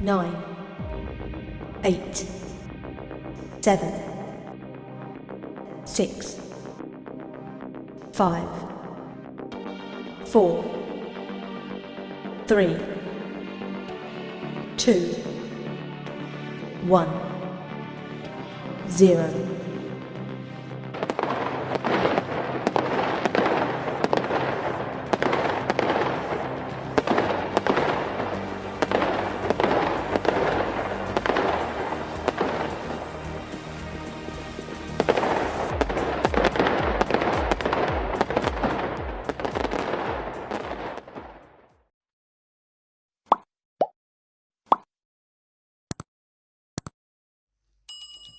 9, 8, 7, 6, 5, 4, 3, 2, 1, 0.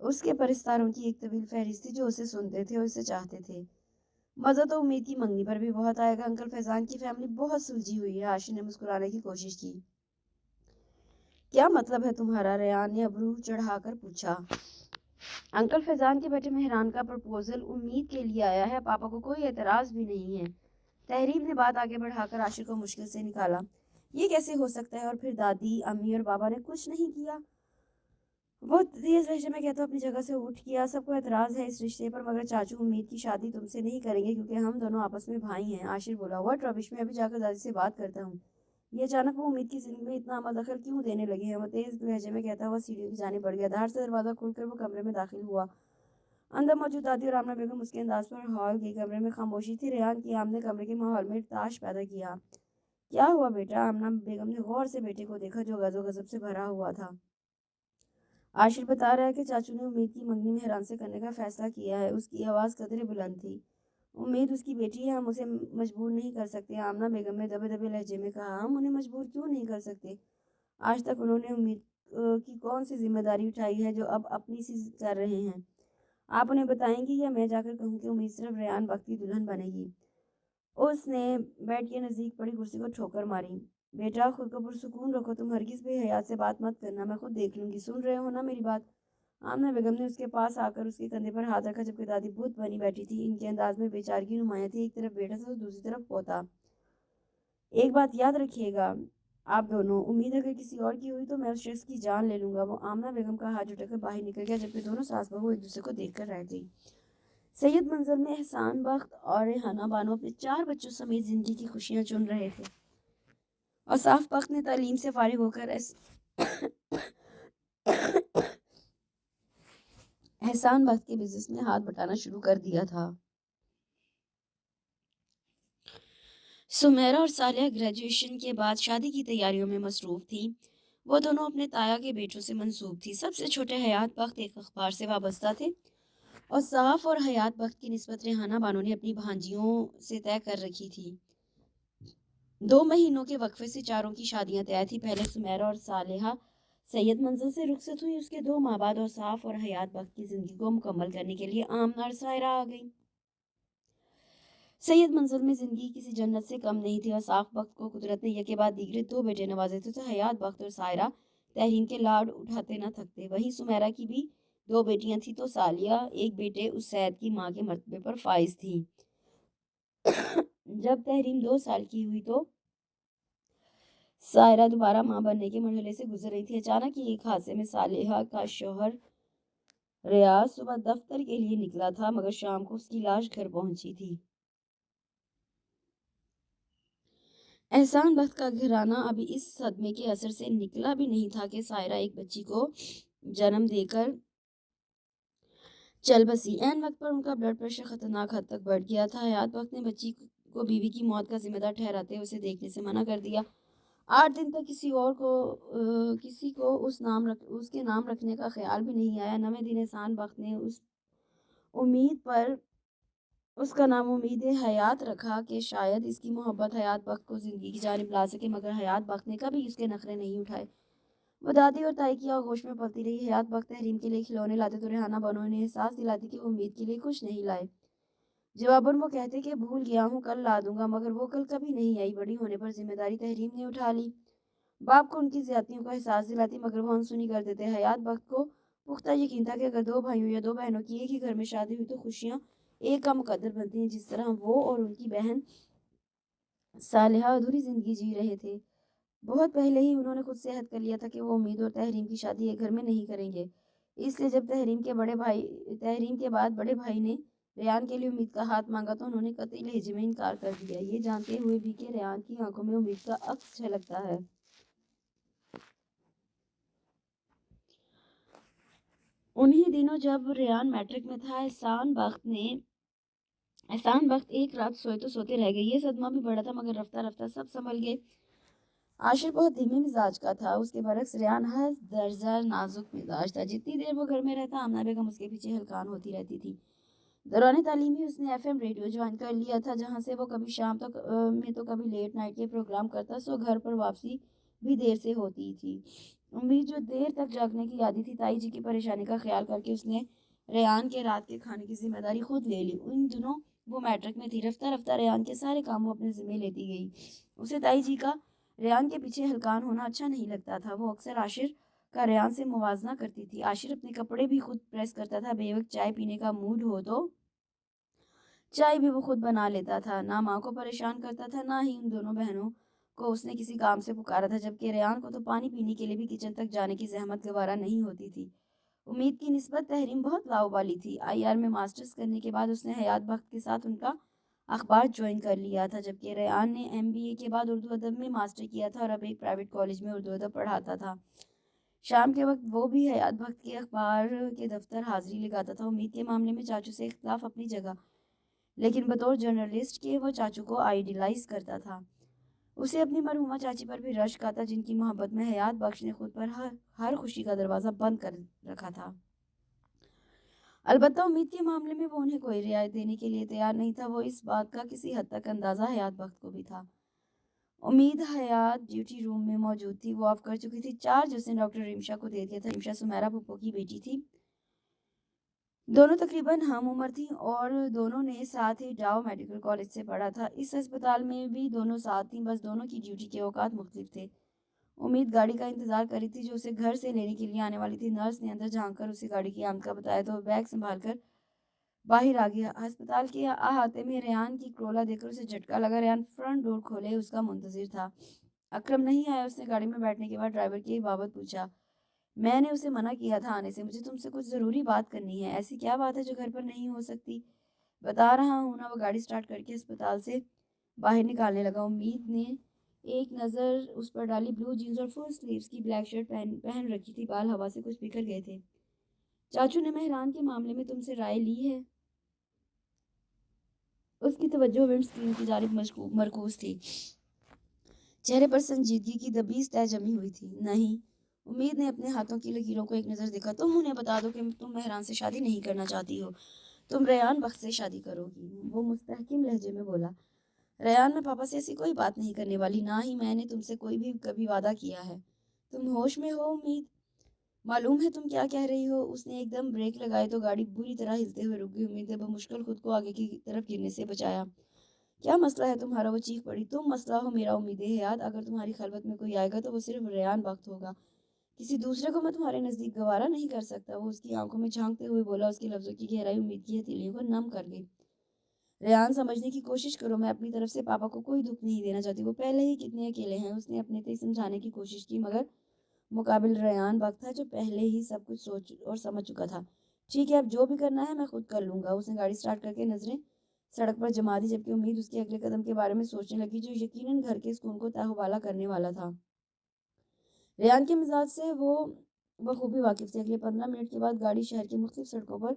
اس کے پرستاروں کی ایک طویل فہرست تھی جو اسے سنتے تھے اور اسے چاہتے تھے۔ مزہ تو امید کی منگنی پر بھی بہت آئے گا۔ انکل فیضان کی فیملی بہت سلجھی ہوئی ہے۔ عاشر نے مسکرانے کی کوشش کی۔ کیا مطلب ہے تمہارا؟ ریان نے ابرو چڑھا کر پوچھا۔ انکل فیضان کے بیٹے مہران کا پرپوزل امید کے لیے آیا ہے، پاپا کو کوئی اعتراض بھی نہیں ہے۔ تحریم نے بات آگے بڑھا کر عاشر کو مشکل سے نکالا۔ یہ کیسے ہو سکتا ہے؟ اور پھر دادی، امی اور بابا نے کچھ نہیں کیا؟ وہ تیز لہجے میں کہتا اپنی جگہ سے اٹھ گیا۔ سب کو اعتراض ہے اس رشتے پر، مگر چاچو امید کی شادی تم سے نہیں کریں گے کیونکہ ہم دونوں آپس میں بھائی ہیں۔ عاشر بولا، واٹ ربش، میں ابھی جا کر دادی سے بات کرتا ہوں۔ یہ اچانک وہ امید کی زندگی میں اتنا عمل دخل کیوں دینے لگے ہیں؟ وہ تیز لہجے میں کہتا ہوا سیڑھیوں کی جانب بڑھ گیا۔ دھار سے دروازہ کھول کر وہ کمرے میں داخل ہوا۔ اندر موجود دادی اور آمنہ بیگم اس کے انداز پر ہال گئی۔ کمرے میں خاموشی تھی۔ ریان کی آمد نے کمرے کے ماحول میں ارتعاش پیدا کیا۔ کیا ہوا بیٹا؟ آمنہ بیگم نے غور سے بیٹے کو دیکھا جو غضب و غضب سے بھرا ہوا تھا۔ عاشر بتا رہا ہے کہ چاچو نے امید کی منگنی مہران سے کرنے کا فیصلہ کیا ہے۔ اس کی آواز قدرے بلند تھی۔ امید اس کی بیٹی ہے، ہم اسے مجبور نہیں کر سکتے۔ آمنہ بیگم نے دبے دبے لہجے میں کہا، ہم انہیں مجبور کیوں نہیں کر سکتے؟ آج تک انہوں نے امید کی کون سی ذمہ داری اٹھائی ہے جو اب اپنی سی کر رہے ہیں؟ آپ انہیں بتائیں گی یا میں جا کر کہوں کہ امید صرف ریان وقت کی دلہن بنے گی؟ اس نے بیڈ کے نزدیک پڑی کرسی کو ٹھوکر ماری۔ بیٹا خود کو پرسکون رکھو، تم ہرگز بے حیات سے بات مت کرنا، میں خود دیکھ لوں گی۔ سن رہے ہو نا میری بات؟ آمنہ بیگم نے اس کے پاس آ کر اس کے کندھے پر ہاتھ رکھا جبکہ دادی بت بنی بیٹھی تھی۔ ان کے انداز میں بے چارگی نمایاں تھی۔ ایک طرف بیٹا تھا تو دوسری طرف پوتا۔ ایک بات یاد رکھیے گا آپ دونوں، امید اگر کسی اور کی ہوئی تو میں اس شخص کی جان لے لوں گا۔ وہ آمنہ بیگم کا ہاتھ جھٹک کر باہر نکل گیا جبکہ دونوں ساس بہو ایک دوسرے کو دیکھ کر رہ گئی۔ سید منزل میں احسان بخت اور ریحانہ بانو اپنے 4 بچوں سمیت زندگی کی خوشیاں چن رہے تھے۔ اوصاف بخت نے تعلیم سے فارغ ہو کر احسان بخت کے بزنس میں ہاتھ بٹانا شروع کر دیا تھا۔ سمیرہ اور صالحہ گریجویشن کے بعد شادی کی تیاریوں میں مصروف تھیں۔ وہ دونوں اپنے تایا کے بیٹوں سے منسوب تھی۔ سب سے چھوٹے حیات بخت ایک اخبار سے وابستہ تھے۔ اوصاف اور حیات بخت کی نسبت ریحانہ بانو نے اپنی بھانجیوں سے طے کر رکھی تھی۔ 2 مہینوں کے وقفے سے چاروں کی شادیاں طے تھیں۔ پہلے سمیرہ اور صالحہ سید منزل سے رخصت ہوئی۔ اس کے 2 ماہ بعد اوصاف اور حیات بخت کی زندگی کو مکمل کرنے کے لیے آمنہ اور سائرہ آ گئی۔ سید منزل میں زندگی کسی جنت سے کم نہیں تھی۔ اوصاف بخت کو قدرت نے یکے بعد دیگرے 2 بیٹے نوازے تھے تو حیات بخت اور سائرہ تحریم کے لاڈ اٹھاتے نہ تھکتے۔ وہیں سمیرہ کی بھی 2 بیٹیاں تھیں تو صالحہ ایک بیٹے اسید کی ماں کے مرتبے پر فائز تھی۔ جب تحریم 2 سال کی ہوئی تو سائرہ دوبارہ ماں بننے کے مرحلے سے گزر رہی تھی۔ اچانک ہی ایک حادثے میں صالحہ کا شوہر ریاض صبح دفتر کے لیے نکلا تھا مگر شام کو اس کی لاش گھر پہنچی تھی۔ احسان بخت کا گھرانہ ابھی اس صدمے کے اثر سے نکلا بھی نہیں تھا کہ سائرہ ایک بچی کو جنم دے کر چل بسی۔ عین وقت پر ان کا بلڈ پریشر خطرناک حد تک بڑھ گیا تھا۔ حیات بخت نے بچی کو بیوی کی موت کا ذمہ دار ٹھہراتے ہوئے اسے دیکھنے سے منع کر دیا۔ 8 دن تک کسی کو اس کے نام رکھنے کا خیال بھی نہیں آیا۔ 9ویں دن احسان بخت نے اس کا نام امید حیات رکھا کہ شاید اس کی محبت حیات بخت کو زندگی کی جانب لا سکے، مگر حیات بخت نے کبھی اس کے نخرے نہیں اٹھائے۔ وہ دادی اور تائی کی آغوش میں پلتی رہی۔ حیات بخت تحریم کے لیے کھلونے لاتے تو ریحانہ بانو انہیں احساس دلاتی کہ وہ امید کے لیے کچھ نہیں لائے۔ جواباً وہ کہتے کہ بھول گیا ہوں، کل لا دوں گا، مگر وہ کل کبھی نہیں آئی۔ بڑی ہونے پر ذمہ داری تحریم نے اٹھا لی۔ باپ کو ان کی زیادتیوں کا احساس دلاتی مگر وہ انسنی کر دیتے۔ حیات بخت کو پختہ یقین تھا کہ اگر 2 بھائیوں یا 2 بہنوں کی ایک ہی گھر میں شادی ہوئی تو خوشیاں ایک کا مقدر بنتی ہیں، جس طرح وہ اور ان کی بہن صالحہ ادھوری زندگی جی رہے تھے۔ بہت پہلے ہی انہوں نے خود سے عہد کر لیا تھا کہ وہ امید اور تحریم کی شادی ایک گھر میں نہیں کریں گے۔ اس لیے جب تحریم کے بعد بڑے بھائی نے ریان کے لیے امید کا ہاتھ مانگا تو انہوں نے قطعی لہجے میں انکار کر دیا، یہ جانتے ہوئے بھی کہ ریان کی آنکھوں میں امید کا عکس جھلکتا ہے۔ انہی دنوں جب ریان میٹرک میں تھا، احسان بخت ایک رات سوئے تو سوتے رہ گئے۔ یہ صدمہ بھی بڑا تھا مگر رفتہ رفتہ سب سنبھل گئے۔ عاشر بہت دھیمے مزاج کا تھا، اس کے برعکس ریان حد درجہ نازک مزاج تھا۔ جتنی دیر وہ گھر میں رہتا آمنہ بیگم اس کے پیچھے ہلکان ہوتی رہتی تھی۔ دوران تعلیم ہی اس نے FM ریڈیو جوائن کر لیا تھا جہاں سے وہ کبھی شام میں تو کبھی لیٹ نائٹ کے پروگرام کرتا، سو گھر پر واپسی بھی دیر سے ہوتی تھی۔ امید جو دیر تک جاگنے کی عادی تھی، تائی جی کی پریشانی کا خیال کر کے اس نے ریان کے رات کے کھانے کی ذمہ داری خود لے لی۔ ان دنوں وہ میٹرک میں تھی۔ رفتہ رفتہ ریان کے سارے کام وہ اپنے ذمہ لیتی گئی۔ اسے تائی جی کا ریان کے پیچھے ہلکان ہونا اچھا نہیں لگتا تھا۔ وہ اکثر عاشر کا ریان سے موازنہ کرتی تھی۔ عاشر اپنے کپڑے بھی خود پریس کرتا تھا۔ بے وقت چائے پینے کا موڈ ہو تو چائے بھی وہ خود بنا لیتا تھا۔ نہ ماں کو پریشان کرتا تھا، نہ ہی ان دونوں بہنوں کو اس نے کسی کام سے پکارا تھا، جبکہ ریان کو تو پانی پینے کے لیے بھی کچن تک جانے کی زحمت گوارا نہیں ہوتی تھی۔ امید کی نسبت تحریم بہت لاؤبالی تھی۔ IR میں ماسٹرز کرنے کے بعد اس نے حیات بخت کے ساتھ ان کا اخبار جوائن کر لیا تھا، جبکہ ریان نے MBA کے بعد اردو ادب میں ماسٹر کیا تھا اور اب ایک پرائیویٹ کالج میں اردو ادب پڑھاتا تھا۔ شام کے وقت وہ بھی حیات بخت کے اخبار کے دفتر حاضری لگاتا تھا۔ امید کے معاملے میں چاچو سے اختلاف اپنی جگہ، لیکن بطور جرنلسٹ کے وہ چاچو کو آئیڈیلائز کرتا تھا۔ اسے اپنی مرحومہ چاچی پر بھی رشک آتا، جن کی محبت میں حیات بخش نے خود پر ہر خوشی کا دروازہ بند کر رکھا تھا۔ البتہ امید کے معاملے میں وہ انہیں کوئی رعایت دینے کے لیے تیار نہیں تھا۔ وہ اس بات کا کسی حد تک اندازہ حیات بخت کو بھی تھا۔ امید حیات ڈیوٹی روم میں موجود تھی۔ وہ آف کر چکی تھی۔ چارج اس نے ڈاکٹر ریمشا کو دے دیا تھا۔ ریمشا سمیرا پھپھو کی بیٹی تھی۔ دونوں تقریباً ہم عمر تھیں اور دونوں نے ساتھ ہی ڈاؤ میڈیکل کالج سے پڑھا تھا۔ اس ہسپتال میں بھی دونوں ساتھ تھیں، بس دونوں کی ڈیوٹی کے اوقات مختلف تھے۔ امید گاڑی کا انتظار کر رہی تھی جو اسے گھر سے لینے کے لیے آنے والی تھی۔ نرس نے اندر جھانک کر اسے گاڑی کی آمد کا بتایا تو وہ بیگ سنبھال کر باہر آ گیا۔ ہسپتال کے احاطے میں ریان کی کرولا دیکھ کر اسے جھٹکا لگا۔ ریان فرنٹ ڈور کھولے اس کا منتظر تھا۔ اکرم نہیں آیا؟ اس نے گاڑی میں بیٹھنے کے بعد ڈرائیور کی بابت پوچھا۔ میں نے اسے منع کیا تھا آنے سے۔ مجھے تم سے کچھ ضروری بات کرنی ہے۔ ایسی کیا بات ہے جو گھر پر نہیں ہو سکتی؟ بتا رہا ہوں نا۔ وہ گاڑی سٹارٹ کر کے ہسپتال سے باہر نکالنے لگا۔ امید نے ایک نظر اس پر ڈالی۔ بلو جینز اور فل سلیوز کی بلیک شرٹ پہن رکھی تھی۔ بال ہوا سے کچھ بکھر گئے تھے۔ چاچو نے مہران کے معاملے میں تم سے رائے لی ہے؟ اس کی توجہ ونڈ اسکرین کی جانب مرکوز تھی۔ چہرے پر سنجیدگی کی دبیز تہ جمی ہوئی تھی۔ نہیں۔ امید نے اپنے ہاتھوں کی لکیروں کو ایک نظر دیکھا۔ تم انہیں بتا دو کہ تم مہران سے شادی نہیں کرنا چاہتی ہو، تم ریان بخت سے شادی کرو گی۔ وہ مستحکم لہجے میں بولا۔ ریان، میں پاپا سے ایسی کوئی بات نہیں کرنے والی، نہ ہی میں نے تم سے کوئی بھی کبھی وعدہ کیا ہے۔ تم ہوش میں ہو امید؟ معلوم ہے تم کیا کہہ رہی ہو؟ اس نے ایک دم بریک لگائے تو گاڑی بری طرح ہلتے ہوئے رک گئی۔ امید نے بمشکل خود کو آگے کی طرف گرنے سے بچایا۔ کیا مسئلہ ہے تمہارا؟ وہ چیخ پڑی۔ تم مسئلہ ہو میرا امید حیات۔ اگر تمہاری خلوت میں کوئی آئے گا تو وہ صرف ریان بخت ہوگا، کسی دوسرے کو میں تمہارے نزدیک گوارا نہیں کر سکتا۔ وہ اس کی آنکھوں میں جھانکتے ہوئے بولا۔ اس کے لفظوں کی گہرائی امید کی ہتھیلیوں کو نم کر گئی۔ ریان، سمجھنے کی کوشش کرو، میں اپنی طرف سے پاپا کو کوئی دکھ نہیں دینا چاہتی۔ وہ پہلے ہی کتنے اکیلے ہیں۔ اس نے اپنے تئیں سمجھانے کی کوشش کی، مگر مقابل ریان بخت تھا جو پہلے ہی سب کچھ سوچ اور سمجھ چکا تھا۔ ٹھیک ہے، اب جو بھی کرنا ہے میں خود کر لوں گا۔ اس نے گاڑی سٹارٹ کر کے نظریں سڑک پر جما دی، جبکہ امید اس کے اگلے قدم کے بارے میں سوچنے لگی جو یقیناً گھر کے سکون کو تہوالہ کرنے والا تھا۔ ریان کے مزاج سے وہ بخوبی واقف تھی۔ اگلے 15 منٹ کے بعد گاڑی شہر کی مختلف سڑکوں پر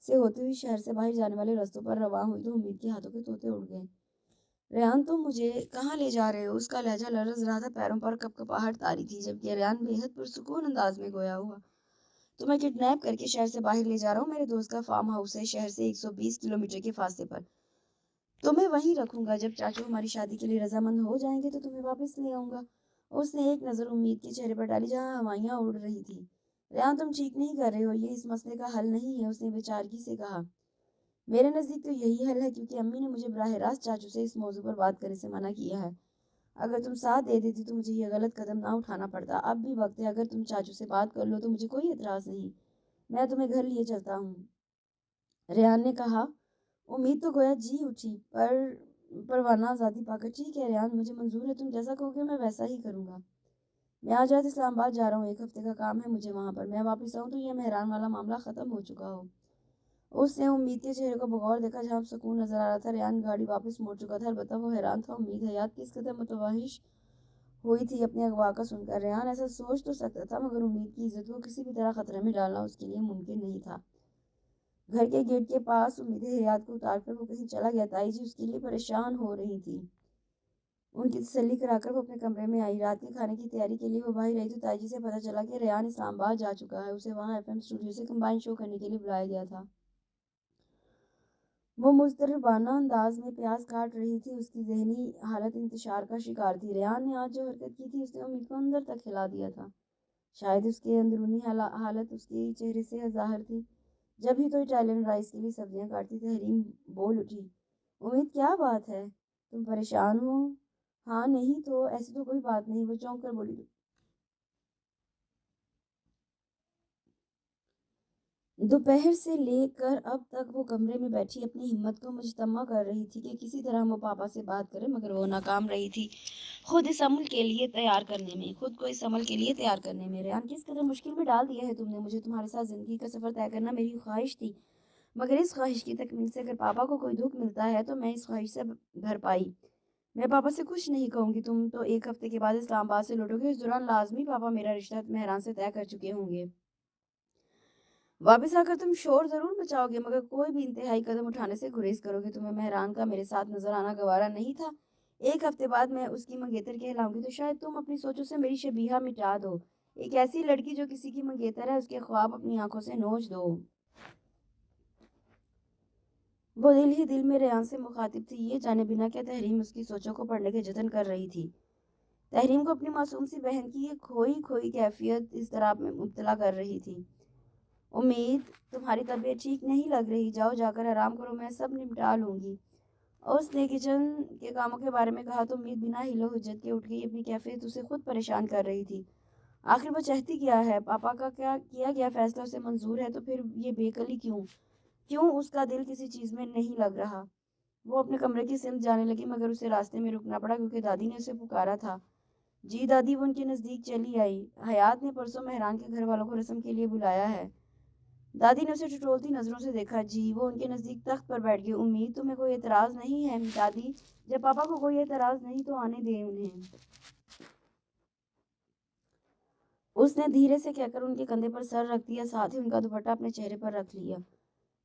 سے ہوتی ہوئی شہر سے باہر جانے والے رستوں پر رواں ہوئی تو امید کے ہاتھوں کے طوطے اڑ گئے۔ ریان، تم مجھے کہاں لے جا رہے ہو؟ اس کا لہجہ لرز رہا تھا، پیروں پر کپکپاہٹ طاری تھی، جبکہ ریان بے حد پرسکون انداز میں گویا ہوا۔ تمہیں کڈنیپ کر کے شہر سے باہر لے جا رہا ہوں۔ میرے دوست کا فارم ہاؤس ہے شہر سے 120 کلومیٹر کے فاصلے پر۔ تمہیں وہیں رکھوں گا۔ جب چاچو ہماری شادی کے لیے رضامند ہو جائیں گے تو تمہیں واپس لے آؤں گا۔ اس نے ایک نظر امید کے چہرے پر ڈالی جہاں ہوائیاں اڑ رہی تھی۔ ریان، تم ٹھیک نہیں کر رہے ہو، یہ اس مسئلے کا حل نہیں ہے، اس نے بےچارگی سے کہا۔ میرے نزدیک تو یہی حل ہے، کیونکہ امی نے مجھے براہ راست چاچو سے اس موضوع پر بات کرنے سے منع کیا ہے۔ اگر تم ساتھ دے دیتی تو مجھے یہ غلط قدم نہ اٹھانا پڑتا۔ اب بھی وقت ہے، اگر تم چاچو سے بات کر لو تو مجھے کوئی اعتراض نہیں، میں تمہیں گھر لیے چلتا ہوں، ریان نے کہا۔ امید تو گویا جی اٹھی، پروانہ آزادی پا کر۔ ٹھیک ہے ریان، مجھے منظور ہے، تم جیسا کہو گے میں ویسا ہی کروں گا۔ میں آج رات اسلام آباد جا رہا ہوں، 1 ہفتے کا کام ہے مجھے وہاں پر۔ میں واپس آؤں تو یہ مہران والا معاملہ ختم ہو چکا ہو۔ اس نے امید کے چہرے کو بغور دیکھا جہاں سکون نظر آ رہا تھا۔ ریان گاڑی واپس موڑ چکا تھا، البتہ وہ حیران تھا امید حیات کس قدر متوحش ہوئی تھی اپنے اغوا کا سن کر۔ ریان ایسا سوچ تو سکتا تھا، مگر امید کی عزت کو کسی بھی طرح خطرے میں ڈالنا اس کے لیے ممکن نہیں تھا۔ گھر کے گیٹ کے پاس امید حیات کو اتار کر وہ کہیں چلا گیا۔ تائی جی اس کے لیے پریشان ہو رہی تھی۔ ان کی تسلی کرا کر وہ اپنے کمرے میں آئی۔ رات کے کھانے کی تیاری کے لیے وہ باہر رہی تو تائی جی سے پتہ چلا کہ ریان اسلام آباد جا چکا ہے۔ اسے وہاں FM اسٹوڈیو سے کمبائن شو کرنے کے لیے بلایا گیا تھا۔ وہ مضطربانہ انداز میں پیاز کاٹ رہی تھی، اس کی ذہنی حالت انتشار کا شکار تھی۔ ریان نے آج جو حرکت کی تھی اس نے امید کو اندر تک ہلا دیا تھا۔ شاید اس کے اندرونی حالت اس کے چہرے سے ظاہر تھی۔ جب ہی تو اٹالین رائس کے لیے سبزیاں کاٹتی تحریم بول اٹھی، امید کیا بات ہے، تم پریشان ہو؟ ہاں نہیں تو ایسی تو کوئی بات نہیں، وہ چونک کر بولی۔ دوپہر سے لے کر اب تک وہ کمرے میں بیٹھی اپنی ہمت کو مجتمع کر رہی تھی کہ کسی طرح وہ پاپا سے بات کرے، مگر وہ ناکام رہی تھی خود کو اس عمل کے لیے تیار کرنے میں۔ ریان کس قدر مشکل میں ڈال دیا ہے تم نے مجھے، تمہارے ساتھ زندگی کا سفر طے کرنا میری خواہش تھی، مگر اس خواہش کی تکمیل سے اگر پاپا کو کوئی دکھ ملتا ہے تو میں اس خواہش سے بھر پائی۔ میں پاپا سے کچھ نہیں کہوں گی، تم تو 1 ہفتے کے بعد اسلام آباد سے لوٹو گے، اس دوران لازمی پاپا میرا رشتہ مہران سے طے کر چکے ہوں گے۔ واپس آ کر تم شور ضرور مچاؤ گے، مگر کوئی بھی انتہائی قدم اٹھانے سے گریز کرو گے۔ تمہیں مہران کا میرے ساتھ نظر آنا گوارا نہیں تھا؟ 1 ہفتے بعد میں اس کی منگیتر کہلاؤں گی تو شاید تم اپنی سوچوں سے میری شبیہہ مٹا دو، ایک ایسی لڑکی جو کسی کی منگیتر ہے، اس کے خواب اپنی آنکھوں سے نوچ دو۔ وہ دل ہی دل میں ریان سے مخاطب تھی، یہ جانے بنا کیا تحریم اس کی سوچوں کو پڑھنے کے جتن کر رہی تھی۔ تحریم کو اپنی معصوم سی بہن کی یہ کھوئی کیفیت اضطراب میں مبتلا کر رہی تھی۔ امید تمہاری طبیعت ٹھیک نہیں لگ رہی، جاؤ جا کر آرام کرو، میں سب نمٹا لوں گی۔ اور اس نے کچن کے کاموں کے بارے میں کہا تو امید بنا ہیلو حجت کے اٹھ گئی، اپنی کیفیت اسے خود پریشان کر رہی تھی۔ آخر وہ چاہتی کیا ہے؟ پاپا کا کیا گیا فیصلہ اسے منظور ہے تو پھر یہ بے کلی کیوں اس کا دل کسی چیز میں نہیں لگ رہا؟ وہ اپنے کمرے کی سمت جانے لگی، مگر اسے راستے میں رکنا پڑا کیونکہ دادی نے اسے پکارا تھا۔ جی دادی، وہ ان کے نزدیک چلی آئی۔ حیات نے پرسوں مہران کے گھر والوں کو رسم کے لیے بلایا ہے۔ دادی نے اسے ٹٹولتی نظروں سے دیکھا۔ جی، وہ ان کے نزدیک تخت پر بیٹھ گئی۔ امید تمہیں کوئی اعتراض نہیں ہے؟ دادی، جب پاپا کو کوئی اعتراض نہیں تو آنے دیں انہیں۔ اس نے دھیرے سے کہہ کر ان کے کندھے پر سر رکھ دیا، ساتھ ہی ان کا دوپٹہ اپنے چہرے پر رکھ لیا۔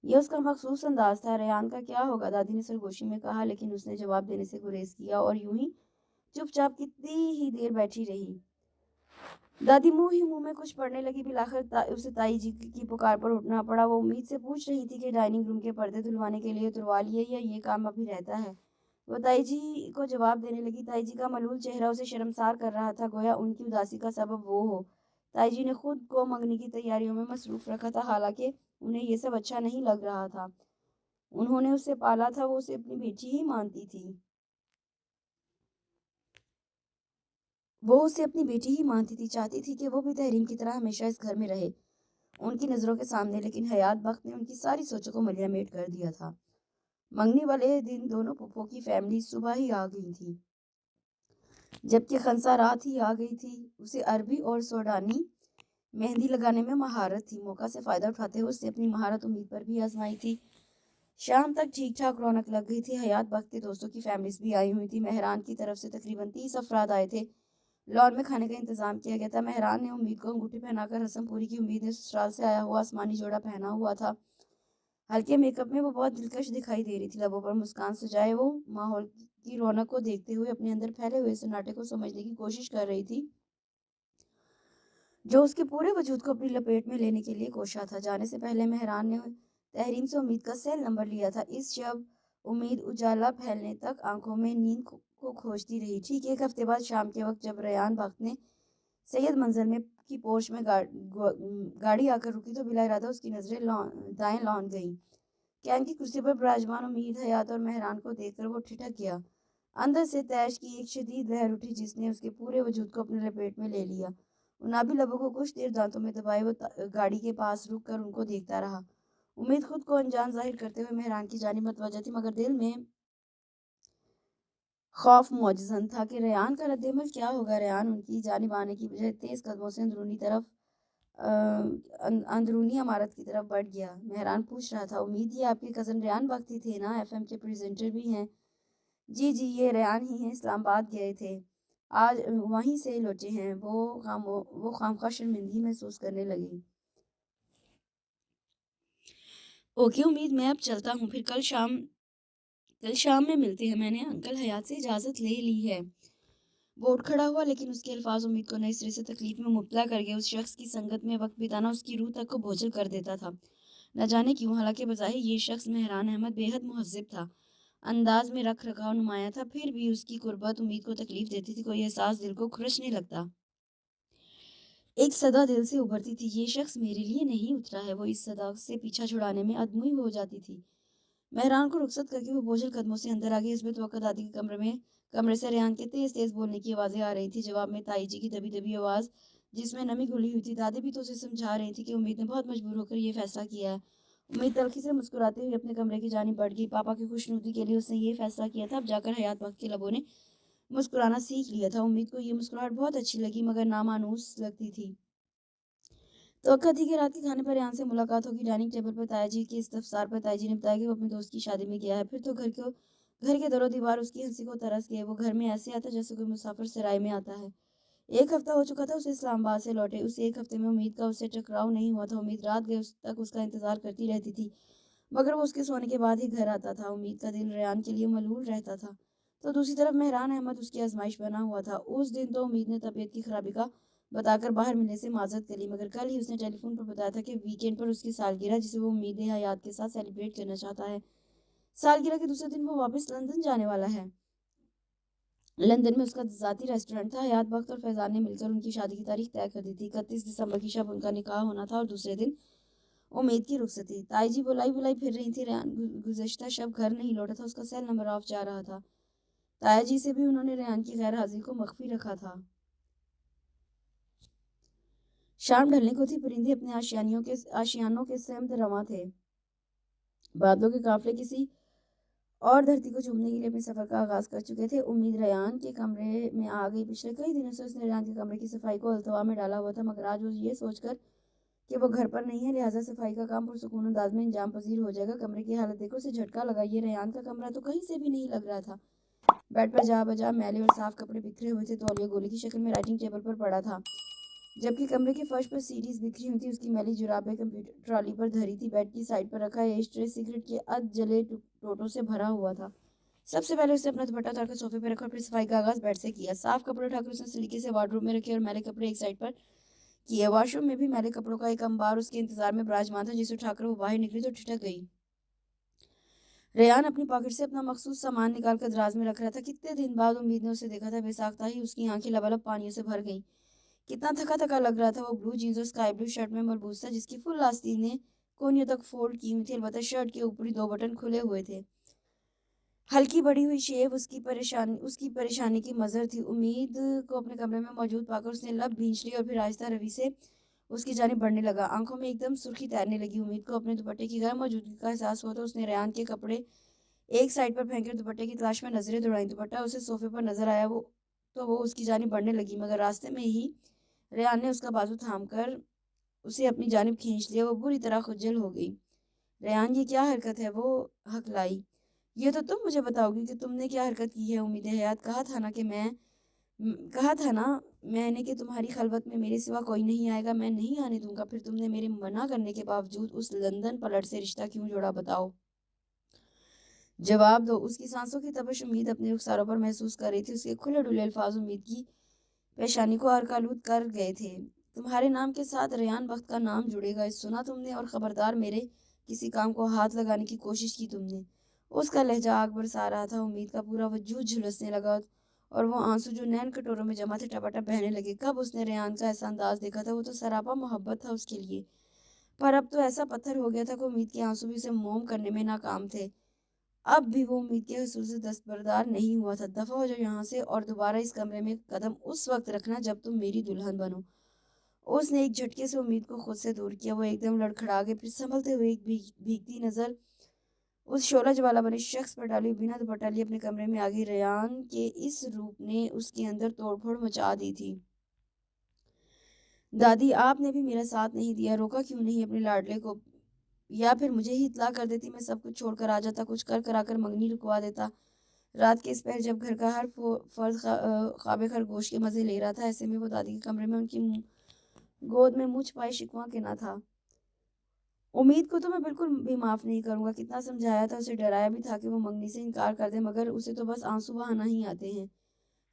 یہ اس کا مخصوص انداز تھا۔ ریان کا کیا ہوگا؟ دادی نے سرگوشی میں کہا، لیکن اس نے جواب دینے سے گریز کیا اور یوں ہی چپ چاپ کتنی ہی دیر بیٹھی رہی۔ دادی منہ ہی منہ میں کچھ پڑھنے لگی، بالآخر اسے تائی جی کی پکار پر اٹھنا پڑا۔ وہ امید سے پوچھ رہی تھی کہ ڈائننگ روم کے پردے دھلوانے کے لیے تروا لیے یا یہ کام ابھی رہتا ہے۔ وہ تائی جی کو جواب دینے لگی۔ تائی جی کا ملول چہرہ اسے شرمسار کر رہا تھا، گویا ان کی اداسی کا سبب وہ ہو۔ تائی جی نے خود کو منگنی کی تیاریوں میں مصروف رکھا تھا، حالانکہ انہیں یہ سب اچھا نہیں لگ رہا تھا۔ انہوں نے اسے پالا تھا، وہ اسے اپنی بیٹی ہی مانتی تھی۔ چاہتی تھی کہ وہ بھی تحریم کی طرح ہمیشہ اس گھر میں رہے ان کی نظروں کے سامنے، لیکن حیات بخت نے ان کی ساری سوچوں کو ملیا میٹ کر دیا تھا۔ منگنی والے دن دونوں پھپھو کی فیملی صبح ہی آ گئی تھی، جبکہ خنسا رات ہی آ گئی تھی۔ اسے عربی اور سوڈانی مہندی لگانے میں مہارت تھی، موقع سے فائدہ اٹھاتے ہوئے اس نے اپنی مہارت امید پر بھی آزمائی تھی۔ شام تک ٹھیک ٹھاک رونق لگ گئی تھی۔ حیات بخت کے دوستوں کی فیملیز بھی آئی ہوئی تھی۔ مہران کی طرف سے تقریباً 30 افراد آئے تھے۔ لان میں کھانے کا انتظام کیا گیا تھا۔ مہران نے امید کو انگوٹھی پہنا کر رسم پوری کی۔ امید نے سسرال سے آیا ہوا آسمانی جوڑا پہنا ہوا تھا، ہلکے میک اپ میں وہ بہت دلکش دکھائی دے رہی تھی، لبوں پر مسکان سجائے وہ ماحول کی رونق کو دیکھتے ہوئے اپنے اندر پھیلے ہوئے سناٹے کو سمجھنے کی کوشش کر رہی تھی جو اس کے پورے وجود کو اپنی لپیٹ میں لینے کے لیے کوشاں تھا۔ جانے سے پہلے مہران نے تحریم سے امید کا سیل نمبر لیا تھا۔ اس شب امید اجالا پھیلنے تک آنکھوں میں نیند کو کھوجتی رہی۔ ٹھیک 1 ہفتے بعد شام کے وقت جب ریان بخت نے سید منزل میں کی پورچ میں گاڑی آ کر رکی تو بلا ارادہ اس کی نظریں دائیں لان گئیں۔ کین کی کرسی پر براجمان امید، حیات اور مہران کو دیکھ کر وہ ٹھٹک گیا۔ اندر سے طیش کی ایک شدید لہر اٹھی جس نے اس کے پورے وجود کو اپنے لپیٹ میں لے لیا۔ انابی لبوں کو کچھ دیر دانتوں میں دبائے وہ گاڑی کے پاس رک کر ان کو دیکھتا رہا۔ امید خود کو انجان ظاہر کرتے ہوئے مہران کی جانب متوجہ تھی، مگر دل میں خوف موجزن تھا کہ ریان کا رد عمل کیا ہوگا۔ ریان ان کی جانب آنے کی بجائے تیز قدموں سے اندرونی عمارت کی طرف بڑھ گیا۔ مہران پوچھ رہا تھا، امید یہ آپ کے کزن ریان بخت ہی تھے نا؟ FM کے پریزنٹر بھی ہیں۔ جی یہ ریان ہی ہیں، اسلام آباد گئے تھے، آج وہیں سے لوٹے ہیں۔ وہ خامخواہ شرمندگی محسوس کرنے لگی۔ اوکے امید، میں اب چلتا ہوں، پھر کل شام میں ملتے ہیں، میں نے انکل حیات سے اجازت لے لی ہے۔ وہ اٹھ کھڑا ہوا، لیکن اس کے الفاظ امید کو نئے سرے سے تکلیف میں مبتلا کر گئے۔ اس شخص کی سنگت میں وقت بتانا اس کی روح تک کو بوجھل کر دیتا تھا، نہ جانے کیوں، حالانکہ بظاہر یہ شخص مہران احمد بے حد مہذب تھا، انداز میں رکھ رکھاؤ نمایاں تھا، پھر بھی اس کی قربت امید کو تکلیف دیتی تھی۔ کوئی احساس دل کو کھرچنے لگتا۔ ایک صدا دل سے ابھرتی تھی، یہ شخص میرے لیے نہیں اترا ہے۔ وہ اس صدا سے پیچھا چھڑانے میں ادمئی ہو جاتی تھی۔ مہران کو رخصت کر کے وہ بوجھل قدموں سے اندر آ گئی۔ اس وقت دادی کے کمرے سے ریحان کے تیز تیز بولنے کی آوازیں آ رہی تھی، جواب میں تائی جی کی دبی دبی آواز جس میں نمی گھلی ہوئی تھی۔ دادی بھی تو اسے سمجھا رہی تھی کہ امید نے بہت مجبور ہو کر یہ فیصلہ کیا ہے۔ امید تلخی سے مسکراتے ہوئے اپنے کمرے کی جانب بڑھ گئی۔ پاپا کی خوشنودی کے لیے اس نے یہ فیصلہ کیا تھا۔ اب جا کر حیات بخت کے لبوں نے مسکرانا سیکھ لیا تھا۔ امید کو یہ مسکراہٹ بہت اچھی لگی مگر نامانوس لگتی تھی۔ توقع تھی کہ رات کے کھانے پر ریحان سے ملاقات ہوگی۔ ڈائننگ ٹیبل پر تایا جی کے استفسار پر تائی جی نے بتایا کہ وہ اپنے دوست کی شادی میں گیا ہے۔ پھر تو گھر کے در و دیوار اس کی ہنسی کو ترس گئے۔ وہ گھر میں ایسے آتا جیسے کوئی مسافر سرائے میں آتا ہے۔ 1 ہفتہ ہو چکا تھا اسے اسلام آباد سے لوٹے۔ اس 1 ہفتے میں امید کا اس سے ٹکراؤ نہیں ہوا تھا۔ امید رات گئے تک اس کا انتظار کرتی رہتی تھی مگر وہ اس کے سونے کے بعد ہی گھر آتا تھا۔ امید کا دل ریحان کے لیے ملول رہتا تھا تو دوسری طرف مہران احمد اس کی آزمائش بنا ہوا تھا۔ اس دن تو امید نے طبیعت کی خرابی کا بتا کر باہر ملنے سے معذرت کری مگر کل ہی اس نے ٹیلی فون پر بتایا تھا کہ ویکینڈ پر اس کی سالگرہ جسے وہ امید حیات کے ساتھ سیلیبریٹ کرنا چاہتا ہے۔ سالگرہ کے دوسرے دن وہ واپس لندن جانے والا ہے۔ لندن میں اس کا ذاتی ریسٹورانٹ تھا۔ حیات بخت اور فیضان نے مل کر ان کی شادی کی تاریخ طے کر دی تھی۔ 31 دسمبر کی شب ان کا نکاح ہونا تھا اور دوسرے دن امید کی رخصتی۔ تائی جی بلائی پھر رہی تھی۔ ریحان گزشتہ شب گھر نہیں لوٹا تھا، اس کا سیل نمبر آف جا رہا تھا۔ تایا جی سے بھی انہوں نے ریحان کی غیر حاضری کو مخفی رکھا تھا۔ شام ڈھلنے کو تھی، پرندے اپنے آشیانوں کے سمت رواں تھے۔ بادلوں کے قافلے کسی اور دھرتی کو چومنے کے لیے اپنے سفر کا آغاز کر چکے تھے۔ امید ریحان کے کمرے میں آ گئی۔ پچھلے کئی دنوں سے اس نے ریحان کے کمرے کی صفائی کو التوا میں ڈالا ہوا تھا مگر آج وہ یہ سوچ کر کہ وہ گھر پر نہیں ہے لہٰذا صفائی کا کام پرسکون انداز میں انجام پذیر ہو جائے گا۔ کمرے کی حالت دیکھو، اسے جھٹکا لگا۔ یہ ریحان کا کمرہ تو کہیں سے بھی نہیں لگ رہا تھا۔ بیڈ پر جا بجا میلے اور صاف کپڑے بکھرے ہوئے تھے۔ تولیہ گولی کی شکل میں رائٹنگ ٹیبل پر پڑا تھا جبکہ کمرے کے فرش پر سیڈیز بکھری ہوئی تھی۔ اس کی میلی جرابیں کمپیوٹر ٹرالی پر دھری تھی۔ بیڈ کی سائڈ پر رکھا ایش ٹرے سگریٹ کے اد جلے ٹوٹوں سے بھرا ہوا تھا۔ سب سے پہلے اسے اپنا دوپٹہ اتار کر صوفے پہ رکھا اور پھر صفائی کا آغاز بیڈ سے کیا۔ صاف کپڑے اٹھا کر اس نے سلیقے سے وارڈروب میں رکھے اور میلے کپڑے ایک سائڈ پر کیے۔ واش روم میں بھی میلے کپڑوں کا ایک انبار اس کے انتظار میں براجمان تھا۔ جسے اٹھا کر وہ باہر نکلی تو ٹھٹک گئی۔ ریحان اپنی پاکٹ سے اپنا مخصوص سامان نکال کر دراز میں رکھ رہا تھا۔ کتنے دن بعد امید نے اسے دیکھا تھا۔ بے ساختہ ہی اس کی آنکھیں لبالب پانیوں سے بھر گئیں۔ کتنا تھکا تھکا لگ رہا تھا۔ وہ بلو جینز اور اسکائی بلو شرٹ میں ملبوس تھا جس کی فل آستینیں کونیوں تک فولڈ کی ہوئی تھی، البتہ شرٹ کے اوپری 2 بٹن کھلے ہوئے تھے۔ ہلکی بڑی ہوئی شیو اس کی پریشانی کی مظہر تھی۔ امید کو اپنے کمرے میں موجود پا کر اس نے لب بھینچ لی اور پھر آہستہ روی سے اس کی جانب بڑھنے لگا۔ آنکھوں میں ایک دم سرخی تیرنے لگی۔ امید کو اپنے دوپٹے کی غیر موجودگی کا احساس ہوا تو اس نے ریحان کے کپڑے ایک سائڈ پر پھینک کر دوپٹے کی تلاش میں نظریں دوڑائیں۔ دوپٹہ اسے صوفے پر نظر آیا تو وہ اس کی جانب بڑھنے لگی مگر راستے میں ہی ریحان نے اس کا بازو تھام کر اسے اپنی جانب کھینچ لیا۔ وہ بری طرح خجل ہو گئی۔ ریحان یہ کیا حرکت ہے؟ وہ ہکلائی۔ یہ تو تم مجھے بتاؤ گی کہ تم نے کیا حرکت کی ہے۔ امید حیات کہا تھا نا میں نے کہ تمہاری خلوت میں میرے سوا کوئی نہیں آئے گا، میں نہیں آنے دوں گا۔ پھر تم نے میرے منع کرنے کے باوجود اس لندن پلٹ سے رشتہ کیوں جوڑا بتاؤ؟ جواب دو۔ اس کی سانسوں کی تپش امید اپنے رخساروں پر محسوس کر رہی تھی۔ اس کے کھلے ڈلے الفاظ امید کی پیشانی کو عرق-آلود کر گئے تھے۔ تمہارے نام کے ساتھ ریحان بخت کا نام جڑے گا، سنا تم نے؟ اور خبردار میرے کسی کام کو ہاتھ لگانے کی کوشش کی تم نے؟ اس کا لہجہ آگ برسا رہا تھا۔ امید کا پورا وجود جھلسنے لگا اور وہ آنسو جو نین کٹوروں میں جمع تھے ٹپا ٹپ بہنے لگے۔ کب اس نے ریحان کا ایسا انداز دیکھا تھا؟ وہ تو سراپا محبت تھا اس کے لیے، پر اب تو ایسا پتھر ہو گیا تھا کہ امید کے آنسو بھی اسے موم کرنے میں ناکام تھے۔ اب بھی وہ امید کے حصول سے دستبردار نہیں ہوا تھا۔ دفع ہو جاؤ یہاں سے اور دوبارہ اس کمرے میں قدم اس وقت رکھنا جب تم میری دلہن بنو۔ اس نے ایک جھٹکے سے امید کو خود سے دور کیا۔ وہ ایک دم لڑکھڑا گئی، پھر سنبھلتے ہوئے ایک بھیگتی نظر اس شعلہ جوالا بنے شخص پر ڈالی، بنا دوپٹہ لیے اپنے کمرے میں آ گئی۔ ریحان کے اس روپ نے اس کے اندر توڑ پھوڑ مچا دی تھی۔ دادی، آپ نے بھی میرا ساتھ نہیں دیا، روکا کیوں نہیں اپنے لاڈلے کو؟ یا پھر مجھے ہی اطلاع کر دیتی، میں سب کچھ چھوڑ کر آ جاتا، کچھ کر کرا کر منگنی رکوا دیتا۔ رات کے اس پہر جب گھر کا ہر فرد خواب خرگوش کے مزے لے رہا تھا، ایسے میں وہ دادی کے کمرے میں ان کی گود میں منہ چھپائے شکواں کے نہ تھا۔ امید کو تو میں بالکل بھی معاف نہیں کروں گا۔ کتنا سمجھایا تھا، اسے ڈرایا بھی تھا کہ وہ منگنی سے انکار کر دے مگر اسے تو بس آنسو بہانا ہی آتے ہیں۔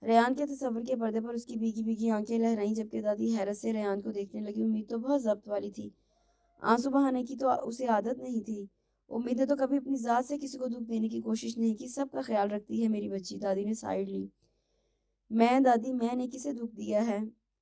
ریحان کے تصور کے پردے پر اس کی بھیگی بھیگی آنکھیں لہرائیں جبکہ دادی حیرت سے ریحان کو دیکھنے لگی۔ امید تو بہت ضبط والی تھی، آنسو بہانے کی تو اسے عادت نہیں تھی۔ امید نے تو کبھی اپنی ذات سے کسی کو دکھ دینے کی کوشش نہیں کی، سب کا خیال رکھتی ہے میری بچی۔ دادی نے سائڈ لی۔ دادی میں نے کسے دکھ دیا ہے؟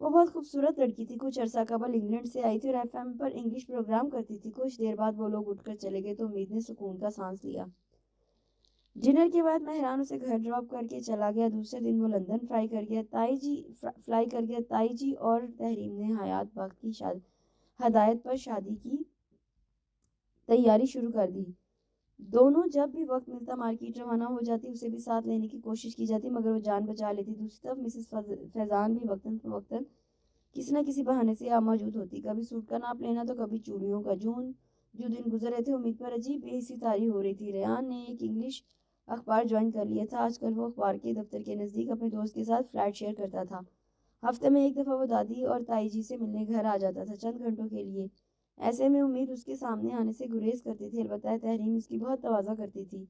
وہ بہت خوبصورت لڑکی تھی، کچھ عرصہ قبل انگلینڈ سے آئی تھی اور FM پر انگلش پروگرام کرتی تھی۔ کچھ دیر بعد وہ لوگ اٹھ کر چلے گئے تو امید نے سکون کا سانس لیا۔ ڈنر کے بعد مہران اسے گھر ڈراپ کر کے چلا گیا۔ دوسرے دن وہ لندن فلائی کر گیا۔ تائی جی اور تحریم نے حیات بخت کی ہدایت پر شادی کی تیاری شروع کر دی۔ دونوں جب بھی وقت ملتا مارکیٹ روانہ ہو جاتی، اسے بھی ساتھ لینے کی کوشش کی جاتی مگر وہ جان بچا لیتی۔ دوسری طرف مسز فیضان بھی وقتاً فوقتاً کسی نہ کسی بہانے سے یہاں موجود ہوتی، کبھی سوٹ کا ناپ لینا تو کبھی چوڑیوں کا۔ جو دن گزر رہے تھے امید پر عجیب بے حسی طاری ہو رہی تھی۔ ریان نے ایک انگلش اخبار جوائن کر لیا تھا۔ آج کل وہ اخبار کے دفتر کے نزدیک اپنے دوست کے ساتھ فلیٹ شیئر کرتا تھا۔ ہفتے میں ایک دفعہ وہ دادی اور تائی جی سے ملنے گھر آ جاتا تھا، چند گھنٹوں کے لیے۔ ایسے میں امید اس کے سامنے آنے سے گریز کرتی تھی، البتہ تحریم اس کی بہت تواضع کرتی تھی۔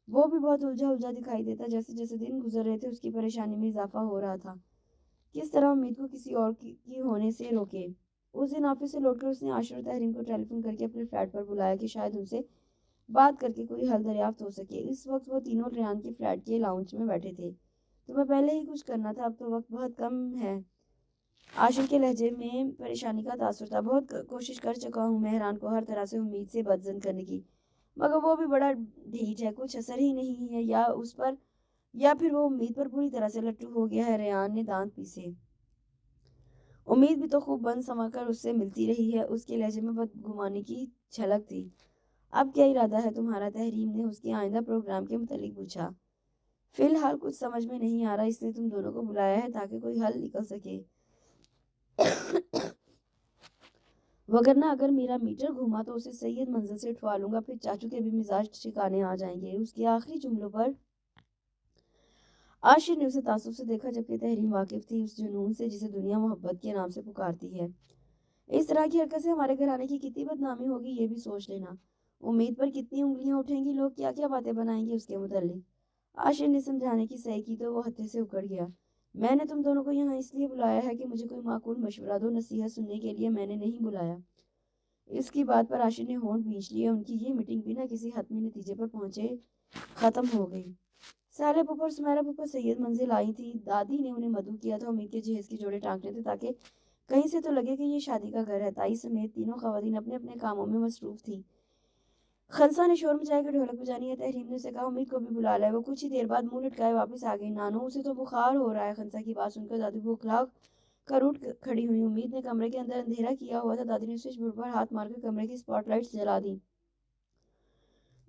وہ بھی بہت الجھا دکھائی دیتا۔ جیسے جیسے دن گزر رہے تھے اس کی پریشانی میں اضافہ ہو رہا تھا۔ کس طرح امید کو کسی اور کی ہونے سے روکے۔ اس دن آفس سے لوٹ کر اس نے عاشر اور تحریم کو ٹیلی فون کر کے اپنے فلیٹ پر بلایا کہ شاید ان سے بات کر کے کوئی حل دریافت ہو سکے۔ اس وقت وہ تینوں ریان کے فلیٹ کے لاؤنج میں بیٹھے تھے۔ تمہیں پہلے ہی کچھ کرنا تھا، اب تو وقت بہت کم ہے۔ عاشر کے لہجے میں پریشانی کا تاثر تھا۔ بہت کوشش کر چکا ہوں مہران کو ہر طرح سے امید سے بدظن کرنے کی، مگر وہ بھی بڑا ڈھیٹ ہے، کچھ اثر ہی نہیں ہے، یا اس پر یا پھر وہ امید پر پوری طرح سے لٹو ہو گیا ہے۔ ریان نے دانت پیسے۔ امید بھی تو خوب بن سما کر اس سے ملتی رہی ہے۔ اس کے لہجے میں بدگمانی کی جھلک تھی۔ اب کیا ارادہ ہے تمہارا؟ تحریم نے اس کے آئندہ پروگرام کے متعلق پوچھا۔ فی الحال کچھ سمجھ میں نہیں آ رہا، اس لیے تم دونوں کو بلایا ہے تاکہ کوئی حل نکل سکے۔ وگرنہ اگر میرا میٹر گھوما تو اسے سید منزل سے اٹھوا لوں گا، پھر چاچو کے بھی مزاج ٹھکانے آ جائیں گے۔ اس کے آخری جملوں پر عاشر نے اسے تعصب سے دیکھا، جبکہ تحریم واقف تھی اس جنون سے جسے دنیا محبت کے نام سے پکارتی ہے۔ اس طرح کی حرکت سے ہمارے گھرانے کی کتنی بدنامی ہوگی یہ بھی سوچ لینا۔ امید پر کتنی انگلیاں اٹھیں گی، لوگ کیا کیا باتیں بنائیں گے اس کے متعلق۔ عاشر نے سمجھانے کی سعی کی تو وہ ہتھے سے اکڑ گیا۔ میں نے تم دونوں کو یہاں اس لیے بلایا ہے کہ مجھے کوئی معقول مشورہ دو، نصیحت سننے کے لیے میں نے نہیں بلایا۔ اس کی بات پر عاشر نے ہونٹ بھینچ لیے۔ ان کی یہ میٹنگ بنا کسی حتمی نتیجے پر پہنچے ختم ہو گئی۔ سالے پھوپھا اور سمیرا پھوپھا سید منزل آئی تھی۔ دادی نے انہیں مدعو کیا تھا، امید کے جہیز کے جوڑے ٹانکنے تھے تاکہ کہیں سے تو لگے کہ یہ شادی کا گھر ہے۔ تائی سمیت تینوں خواتین اپنے اپنے کاموں میں مصروف تھیں۔ خنسا نے شور مچایا کہ ڈھولک بجانی ہے۔ تحریم نے اسے کہا امید کو بھی بلا لائے۔ وہ کچھ ہی دیر بعد منہ لٹکائے واپس آ گئی۔ نانو اسے تو بخار ہو رہا ہے۔ خنسا کی بات سن کر دادی بھوکھلا کر اٹھ کھڑی ہوئی۔ امید نے کمرے کے اندر اندھیرا کیا ہوا تھا۔ دادی نے سوئچ بورڈ پر ہاتھ مار کر کمرے کی اسپاٹ لائٹس جلا دی۔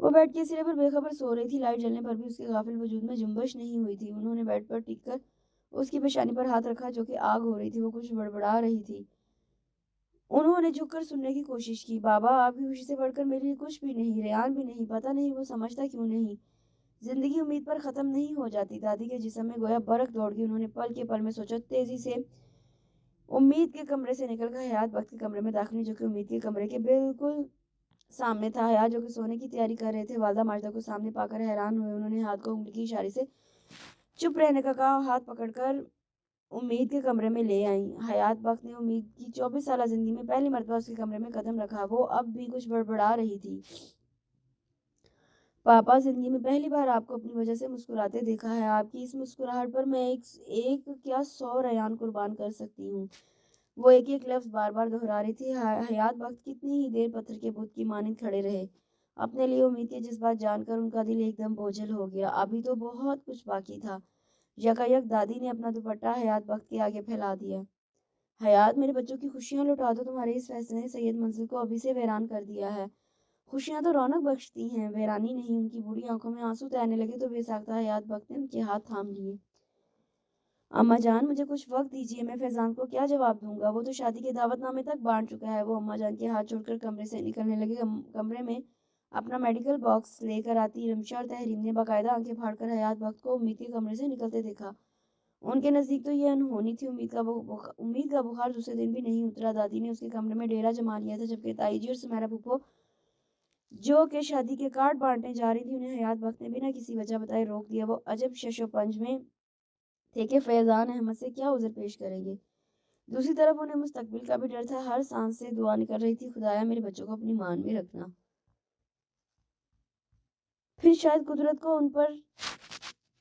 وہ بیڈ کے سرے پر بے خبر سو رہی تھی۔ لائٹ جلنے پر بھی اس کے غافل وجود میں جنبش نہیں ہوئی تھی۔ انہوں نے بیڈ پر ٹک کر اس کی پیشانی پر ہاتھ رکھا جو کہ آگ ہو رہی تھی۔ وہ کچھ بڑبڑا رہی تھی۔ انہوں نے جھک کر سننے کی کوشش کی۔ بابا، آپ کی خوشی سے بڑھ کر میرے لیے کچھ بھی نہیں، ریان بھی نہیں، پتہ نہیں وہ سمجھتا کیوں نہیں۔ زندگی امید پر ختم نہیں ہو جاتی۔ دادی کے جسم میں گویا برق دوڑ گئی۔ انہوں نے پل کے پل میں سوچا، تیزی سے امید کے کمرے سے نکل کر حیات بخت کے کمرے میں داخل ہوئی جو کہ امید کے کمرے کے بالکل سامنے تھا۔ حیات جو کہ سونے کی تیاری کر رہے تھے، والدہ ماجدہ کو سامنے پا کر حیران ہوئے۔ انہوں نے ہاتھ کو انگلی کی اشارے سے چپ رہنے کا کہا، ہاتھ پکڑ کر امید کے کمرے میں لے آئیں۔ حیات بخت نے امید کی 24 سالہ زندگی میں پہلی مرتبہ اس کے کمرے میں قدم رکھا۔ وہ اب بھی کچھ بڑبڑا رہی تھی۔ پاپا، زندگی میں پہلی بار آپ کو اپنی وجہ سے مسکراتے دیکھا ہے۔ آپ کی اس مسکراہٹ پر میں ایک کیا 100 ریان قربان کر سکتی ہوں۔ وہ ایک ایک لفظ بار بار دہرا رہی تھی۔ حیات بخت کتنی ہی دیر پتھر کے بت کی مانند کھڑے رہے۔ اپنے لیے امید کے جذبات جان کر ان کا دل ایک دم بوجھل ہو گیا۔ ابھی تو بہت کچھ باقی تھا۔ یکایک دادی نے اپنا دوپٹہ حیات بخت کے آگے پھیلا دیا۔ حیات، میرے بچوں کی خوشیاں لوٹا دو۔ تمہارے اس فیصلے نے سید منزل کو ابھی سے ویران کر دیا ہے۔ خوشیاں تو رونق بخشتی ہیں، ویرانی نہیں۔ ان کی بوڑھی آنکھوں میں آنسو تیرنے لگے تو بے ساختہ حیات بخت نے ان کے ہاتھ تھام لیے۔ اماں جان، مجھے کچھ وقت دیجیے، میں فیضان کو کیا جواب دوں گا؟ وہ تو شادی کے دعوت نامے تک بانٹ چکا ہے۔ وہ اماں جان کے ہاتھ چھوڑ کر کمرے سے نکلنے لگے۔ کمرے میں اپنا میڈیکل باکس لے کر آتی رمشا اور تحریم نے باقاعدہ آنکھیں پھاڑ کر حیات بخت کو امید کے کمرے سے نکلتے دیکھا۔ ان کے نزدیک تو یہ انہونی تھی۔ امید کا بخار دوسرے دن بھی نہیں اترا۔ دادی نے اس کے کمرے میں ڈیرا جما لیا تھا، جبکہ تائی جی اور سمیرا پھوپھو جو کہ شادی کے کارڈ بانٹنے جا رہی تھی، انہیں حیات بخت نے بنا کسی وجہ بتائے روک دیا۔ وہ عجب شش و پنج میں تھے کہ فیضان احمد سے کیا عذر پیش کریں گے۔ دوسری طرف انہیں مستقبل کا بھی ڈر تھا۔ ہر سانس سے دعا نکل رہی تھی، خدایا میرے بچوں کو اپنی مان میں رکھنا۔ پھر شاید قدرت کو ان پر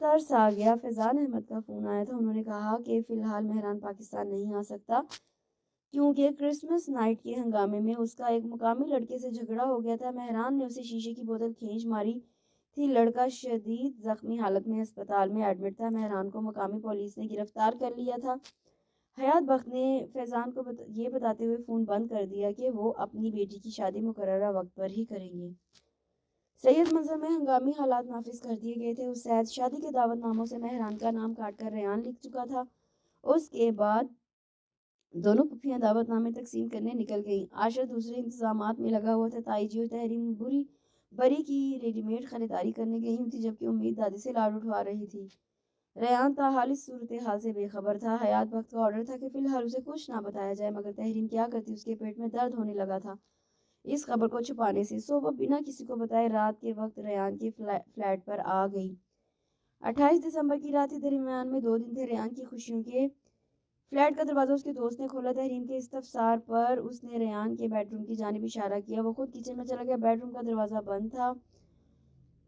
ترس آ گیا۔ فیضان احمد کا فون آیا تھا، انہوں نے کہا کہ فی الحال مہران پاکستان نہیں آ سکتا کیونکہ کرسمس نائٹ کے ہنگامے میں اس کا ایک مقامی لڑکے سے جھگڑا ہو گیا تھا۔ مہران نے اسے شیشے کی بوتل کھینچ ماری تھی۔ لڑکا شدید زخمی حالت میں ہسپتال میں ایڈمٹ تھا۔ مہران کو مقامی پولیس نے گرفتار کر لیا تھا۔ حیات بخت نے فیضان کو یہ بتاتے ہوئے فون بند کر دیا کہ وہ اپنی بیٹی کی شادی مقررہ وقت پر ہی کریں گے۔ سید منزل میں ہنگامی حالات نافذ کر دیے گئے تھے۔ اس شاید شادی کے دعوت ناموں سے مہران کا نام کاٹ کر ریان لکھ چکا تھا۔ اس کے بعد دونوں پھوپھیاں دعوت نامے تقسیم کرنے نکل گئیں۔ عاشر دوسرے انتظامات میں لگا ہوا تھا۔ تائی جی اور تحریم بری کی ریڈی میڈ خریداری کرنے گئی ہوئی تھی، جبکہ امید دادی سے لاڈ اٹھوا رہی تھی۔ ریان تاحال اس صورتحال سے بے خبر تھا۔ حیات بخت کا آرڈر تھا کہ فی الحال اسے کچھ نہ بتایا جائے، مگر تحریم کیا کرتی، اس کے پیٹ میں درد ہونے لگا تھا اس خبر کو چھپانے سے۔ سو وہ بنا کسی کو بتائے رات کے وقت ریان کے فلیٹ پر آ گئی۔ 28 دسمبر کی رات ہی درمیان میں 2 دن تھے ریان کی خوشیوں کے۔ فلیٹ کا دروازہ اس کے دوست نے کھولا۔ تحریم کے استفسار پر اس نے ریان کے بیڈ روم کی جانب اشارہ کیا۔ وہ خود کچن میں چلا گیا۔ بیڈ روم کا دروازہ بند تھا۔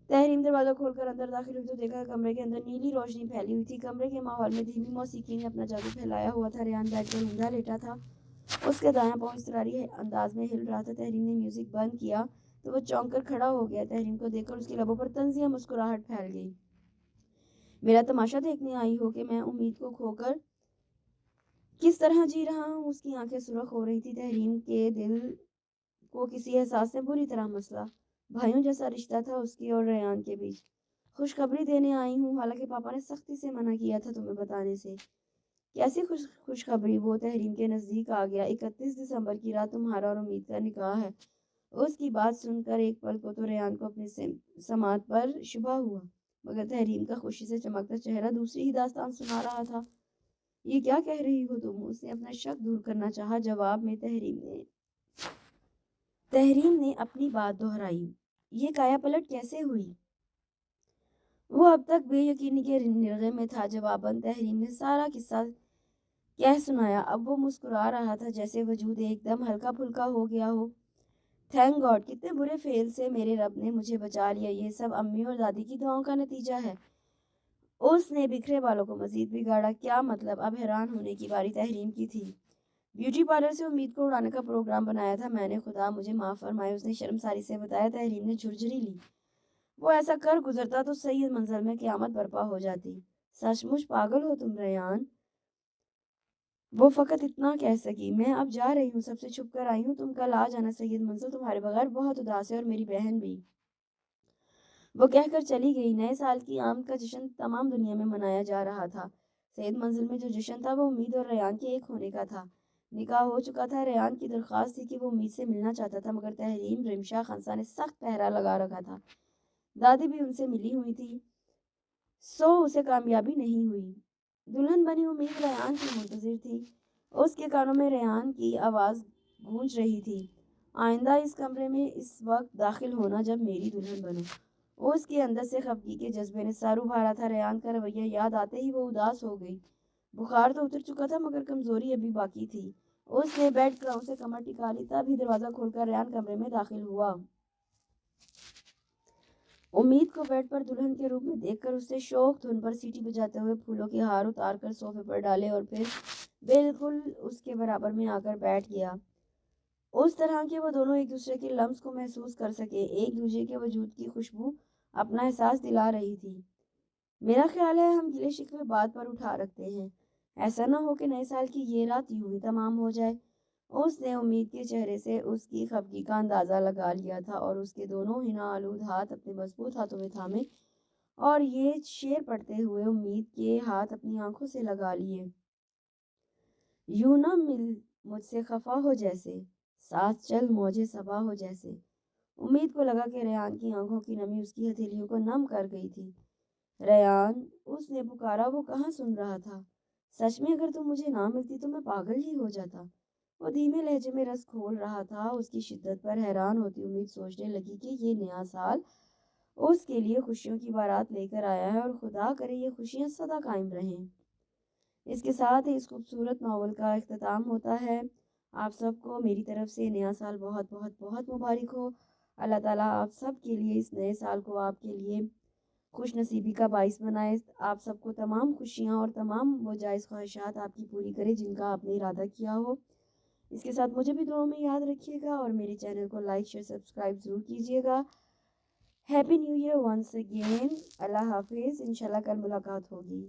تحریم دروازہ کھول کر اندر داخل ہوئی تو دیکھا کہ کمرے کے اندر نیلی روشنی پھیلی ہوئی تھی۔ کمرے کے ماحول میں دھیمی موسیقی نے اپنا جادو پھیلایا ہوا تھا۔ ریان بیڈ پر اوندا لیٹا تھا، اس کے دایاں پاؤں اضطراری انداز میں ہل رہا تھا۔ تحریم نے میوزک بند کیا تو وہ چونک کر کھڑا ہو گیا۔ تحریم کو دیکھ کر اس کے لبوں پر طنزیہ مسکراہٹ پھیل گئی۔ میرا تماشا دیکھنے آئی ہو کہ میں امید کو کھو کر کس طرح جی رہا ہوں؟ اس کی آنکھیں سرخ ہو رہی تھی۔ تحریم کے دل کو کسی احساس نے بری طرح مسلا۔ بھائیوں جیسا رشتہ تھا اس کی اور ریان کے بیچ۔ خوشخبری دینے آئی ہوں، حالانکہ پاپا نے سختی سے منع کیا تھا تمہیں بتانے سے۔ کیسی خوشخبری؟ وہ تحریم کے نزدیک آ گیا۔ 31 دسمبر کی رات تمہارا اور امید کا نکاح ہے۔ اس کی بات سن کر ایک پل کو تو ریان کو اپنی سماعت پر شبہ ہوا، مگر تحریم کا خوشی سے چمکتا چہرہ دوسری ہی داستان سنا رہا تھا۔ یہ کیا کہہ رہی ہو تم؟ اس نے اپنا شک دور کرنا چاہا۔ جواب میں تحریم نے اپنی بات دہرائی۔ یہ کایا پلٹ کیسے ہوئی؟ وہ اب تک بے یقینی کے نرغے میں تھا۔ جواباً تحریم نے سارا قصہ کہہ سنایا۔ اب وہ مسکرا رہا تھا جیسے وجود ایک دم ہلکا پھلکا ہو گیا ہو۔ Thank God! کتنے برے فعل سے میرے رب نے مجھے بچا لیا۔ یہ سب امی اور دادی کی دعاؤں کا نتیجہ ہے۔ اس نے بکھرے بالوں کو مزید بگاڑا۔ کیا مطلب؟ اب حیران ہونے کی باری تحریم کی تھی۔ بیوٹی پارلر سے امید کو اڑانے کا پروگرام بنایا تھا میں نے، خدا مجھے معاف فرمائے، اس نے شرمساری سے بتایا۔ تحریم نے جھرجھری لی۔ وہ ایسا کر گزرتا تو سید منزل میں قیامت برپا ہو جاتی۔ سچ مچ پاگل ہو تم ریان، وہ فقط اتنا کہہ سکی۔ میں اب جا رہی ہوں، سب سے چھپ کر آئی ہوں، تم کل آ جانا۔ سید منزل تمہارے بغیر بہت اداس ہے، اور میری بہن بھی۔ وہ کہہ کر چلی گئی۔ نئے سال کی آمد کا جشن تمام دنیا میں منایا جا رہا تھا۔ سید منزل میں جو جشن تھا وہ امید اور ریان کے ایک ہونے کا تھا۔ نکاح ہو چکا تھا۔ ریان کی درخواست تھی کہ وہ امید سے ملنا چاہتا تھا، مگر تحریم رمشا خنسا نے سخت پہرا لگا رکھا تھا۔ دادی بھی ان سے ملی ہوئی تھی، سو اسے کامیابی نہیں ہوئی۔ دلہن بنی امید ریان کی منتظر تھی۔ اس کے کانوں میں ریان کی آواز گونج رہی تھی، آئندہ اس کمرے میں اس وقت داخل ہونا جب میری دلہن بنو۔ اس کے اندر سے خفگی کے جذبے نے سر ابھارا تھا۔ ریان کا رویہ یاد آتے ہی وہ اداس ہو گئی۔ بخار تو اتر چکا تھا، مگر کمزوری ابھی باقی تھی۔ اس نے بیڈ کراؤن سے کمر ٹکا لی، تب ہی دروازہ کھول کر ریان کمرے میں داخل ہوا۔ امید کو بیڈ پر دلہن کے روپ میں دیکھ کر اس نے شوق دھن پر سیٹی بجاتے ہوئے پھولوں کے ہار اتار کر صوفے پر ڈالے اور پھر بالکل اس کے برابر میں آ کر بیٹھ گیا، اس طرح کہ وہ دونوں ایک دوسرے کے لمس کو محسوس کر سکے۔ ایک دوسرے کے وجود کی خوشبو اپنا احساس دلا رہی تھی۔ میرا خیال ہے ہم گلے شکوے بات پر اٹھا رکھتے ہیں، ایسا نہ ہو کہ نئے سال کی یہ رات یوں ہی تمام ہو جائے۔ اس نے امید کے چہرے سے اس کی خفگی کا اندازہ لگا لیا تھا، اور اس کے دونوں حنا آلود ہاتھ اپنے مضبوط ہاتھوں میں تھامے اور یہ شعر پڑھتے ہوئے امید کے ہاتھ اپنی آنکھوں سے لگا لیے۔ یوں نہ مل مجھ سے خفا ہو جیسے، ساتھ چل موجے صبا ہو جیسے۔ امید کو لگا کہ ریان کی آنکھوں کی نمی اس کی ہتھیلیوں کو نم کر گئی تھی۔ ریان، اس نے پکارا۔ وہ کہاں سن رہا تھا۔ سچ میں اگر تم مجھے نہ ملتی تو میں پاگل ہی ہو جاتا۔ وہ دھیمے لہجے میں رس کھول رہا تھا۔ اس کی شدت پر حیران ہوتی امید سوچنے لگی کہ یہ نیا سال اس کے لیے خوشیوں کی بارات لے کر آیا ہے، اور خدا کرے یہ خوشیاں سدا قائم رہیں۔ اس کے ساتھ ہی اس خوبصورت ناول کا اختتام ہوتا ہے۔ آپ سب کو میری طرف سے نیا سال بہت بہت بہت مبارک ہو۔ اللہ تعالیٰ آپ سب کے لیے اس نئے سال کو آپ کے لیے خوش نصیبی کا باعث بنائے، آپ سب کو تمام خوشیاں اور تمام وہ جائز خواہشات آپ کی پوری کرے جن کا آپ نے ارادہ کیا ہو۔ اس کے ساتھ مجھے بھی دعاؤں میں یاد رکھیے گا اور میرے چینل کو لائک شیئر سبسکرائب ضرور کیجیے گا۔ Happy new year once again. اللہ حافظ، انشاءاللہ کل ملاقات ہوگی۔